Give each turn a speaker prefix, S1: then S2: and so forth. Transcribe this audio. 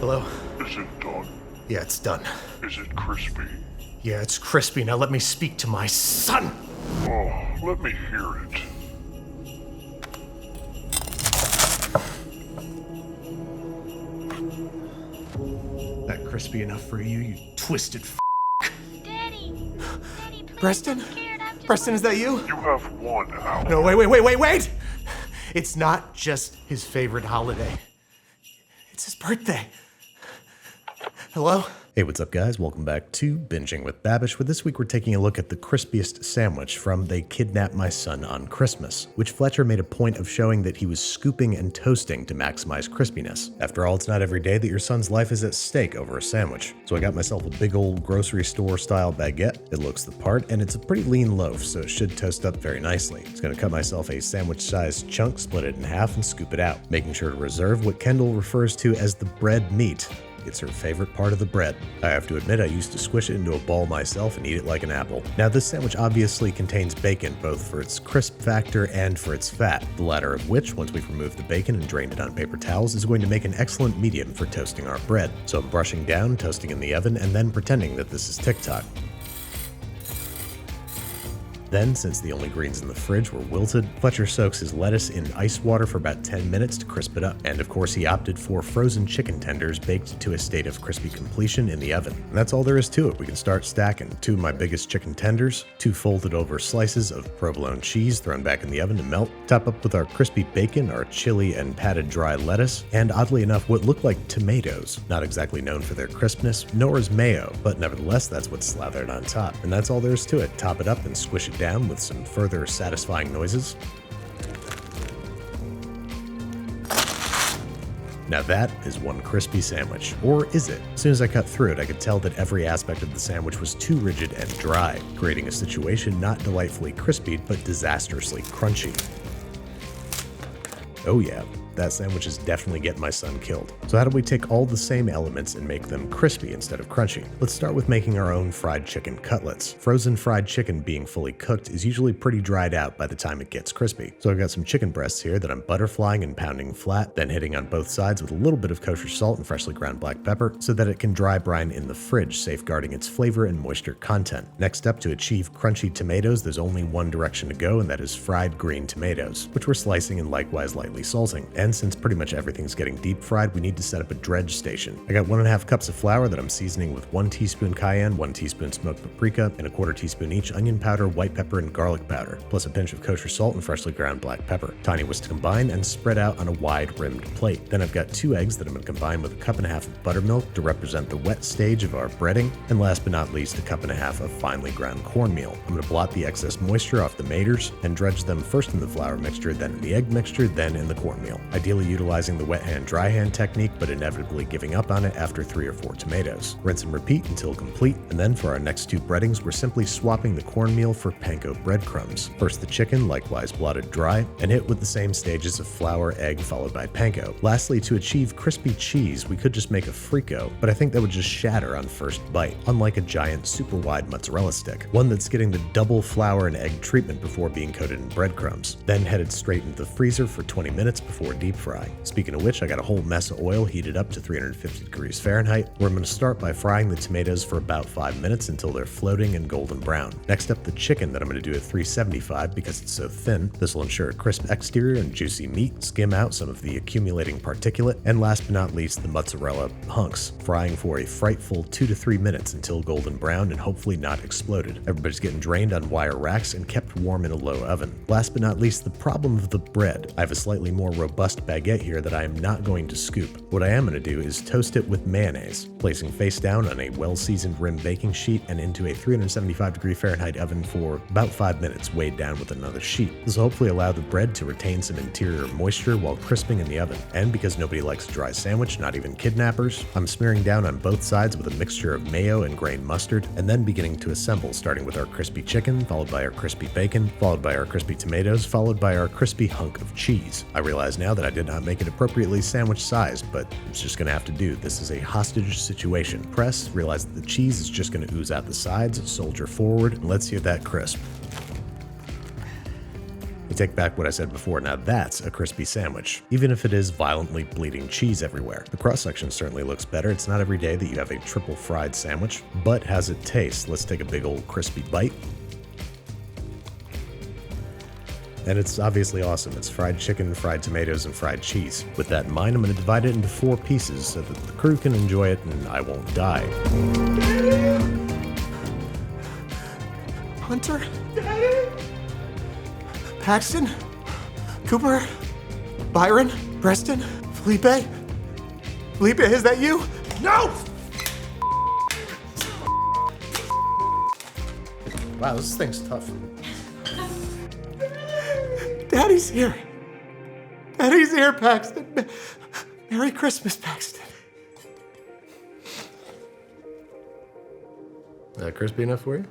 S1: Hello?
S2: Is it done?
S1: Yeah, it's done.
S2: Is it crispy?
S1: Yeah, it's crispy. Now let me speak to my son!
S2: Oh, let me hear it.
S1: That crispy enough for you, you twisted f***?
S3: Daddy, please,
S1: Preston?
S3: I'm scared. I'm just...
S1: Preston, is that you?
S2: You have one out.
S1: No, wait! It's not just his favorite holiday. It's his birthday. Hello? Hey, what's up, guys? Welcome back to Binging with Babish, where this week we're taking a look at the crispiest sandwich from They Kidnapped My Son on Christmas, which Fletcher made a point of showing that he was scooping and toasting to maximize crispiness. After all, it's not every day that your son's life is at stake over a sandwich. So I got myself a big old grocery store style baguette. It looks the part, and it's a pretty lean loaf, so it should toast up very nicely. It's gonna cut myself a sandwich-sized chunk, split it in half, and scoop it out, making sure to reserve what Kendall refers to as the bread meat. It's her favorite part of the bread. I have to admit, I used to squish it into a ball myself and eat it like an apple. Now, this sandwich obviously contains bacon, both for its crisp factor and for its fat, the latter of which, once we've removed the bacon and drained it on paper towels, is going to make an excellent medium for toasting our bread. So I'm brushing down, toasting in the oven, and then pretending that this is TikTok. Then, since the only greens in the fridge were wilted, Fletcher soaks his lettuce in ice water for about 10 minutes to crisp it up. And of course, he opted for frozen chicken tenders baked to a state of crispy completion in the oven. And that's all there is to it. We can start stacking 2 of my biggest chicken tenders, 2 folded over slices of provolone cheese thrown back in the oven to melt, top up with our crispy bacon, our chili and patted dry lettuce, and oddly enough, what look like tomatoes. Not exactly known for their crispness, nor is mayo, but nevertheless, that's what's slathered on top. And that's all there is to it. Top it up and squish it down with some further satisfying noises. Now that is one crispy sandwich. Or is it? As soon as I cut through it, I could tell that every aspect of the sandwich was too rigid and dry, creating a situation not delightfully crispy, but disastrously crunchy. Oh yeah. That sandwich is definitely getting my son killed. So how do we take all the same elements and make them crispy instead of crunchy? Let's start with making our own fried chicken cutlets. Frozen fried chicken being fully cooked is usually pretty dried out by the time it gets crispy. So I've got some chicken breasts here that I'm butterflying and pounding flat, then hitting on both sides with a little bit of kosher salt and freshly ground black pepper so that it can dry brine in the fridge, safeguarding its flavor and moisture content. Next up, to achieve crunchy tomatoes, there's only one direction to go, and that is fried green tomatoes, which we're slicing and likewise lightly salting. And since pretty much everything's getting deep fried, we need to set up a dredge station. I got 1.5 cups of flour that I'm seasoning with 1 teaspoon cayenne, 1 teaspoon smoked paprika, and 1/4 teaspoon each onion powder, white pepper, and garlic powder, plus a pinch of kosher salt and freshly ground black pepper. Tiny whisk to combine and spread out on a wide rimmed plate. Then I've got 2 eggs that I'm going to combine with 1.5 cups of buttermilk to represent the wet stage of our breading, and last but not least, 1.5 cups of finely ground cornmeal. I'm going to blot the excess moisture off the maters and dredge them first in the flour mixture, then in the egg mixture, then in the cornmeal. Ideally utilizing the wet hand, dry hand technique, but inevitably giving up on it after 3 or 4 tomatoes. Rinse and repeat until complete, and then for our next 2 breadings, we're simply swapping the cornmeal for panko breadcrumbs. First the chicken, likewise blotted dry, and hit with the same stages of flour, egg, followed by panko. Lastly, to achieve crispy cheese, we could just make a frico, but I think that would just shatter on first bite, unlike a giant, super wide mozzarella stick, one that's getting the double flour and egg treatment before being coated in breadcrumbs, then headed straight into the freezer for 20 minutes before deep frying. Speaking of which, I got a whole mess of oil heated up to 350 degrees Fahrenheit, where I'm going to start by frying the tomatoes for about 5 minutes until they're floating and golden brown. Next up, the chicken that I'm going to do at 375 because it's so thin. This will ensure a crisp exterior and juicy meat, skim out some of the accumulating particulate, and last but not least, the mozzarella hunks, frying for a frightful 2 to 3 minutes until golden brown and hopefully not exploded. Everybody's getting drained on wire racks and kept warm in a low oven. Last but not least, the problem of the bread. I have a slightly more robust baguette here that I am not going to scoop. What I am going to do is toast it with mayonnaise, placing face down on a well-seasoned rim baking sheet and into a 375 degree Fahrenheit oven for about 5 minutes, weighed down with another sheet. This will hopefully allow the bread to retain some interior moisture while crisping in the oven. And because nobody likes a dry sandwich, not even kidnappers, I'm smearing down on both sides with a mixture of mayo and grain mustard, and then beginning to assemble, starting with our crispy chicken, followed by our crispy bacon, followed by our crispy tomatoes, followed by our crispy hunk of cheese. I realize now that I did not make it appropriately sandwich sized, but it's just gonna have to do. This is a hostage situation. Press, realize that the cheese is just gonna ooze out the sides, soldier forward, and let's hear that crisp. take back what I said before, now that's a crispy sandwich, even if it is violently bleeding cheese everywhere. The cross-section certainly looks better. It's not every day that you have a triple fried sandwich, but how's it taste? Let's take a big old crispy bite. And it's obviously awesome. It's fried chicken, fried tomatoes, and fried cheese. With that in mind, I'm going to divide it into 4 pieces so that the crew can enjoy it and I won't die.
S4: Hunter? Paxton? Cooper? Byron? Preston? Felipe? Felipe, is that you? No!
S1: Wow, this thing's tough.
S4: Daddy's here. Daddy's here, Paxton. Merry Christmas, Paxton.
S1: Crispy enough for you?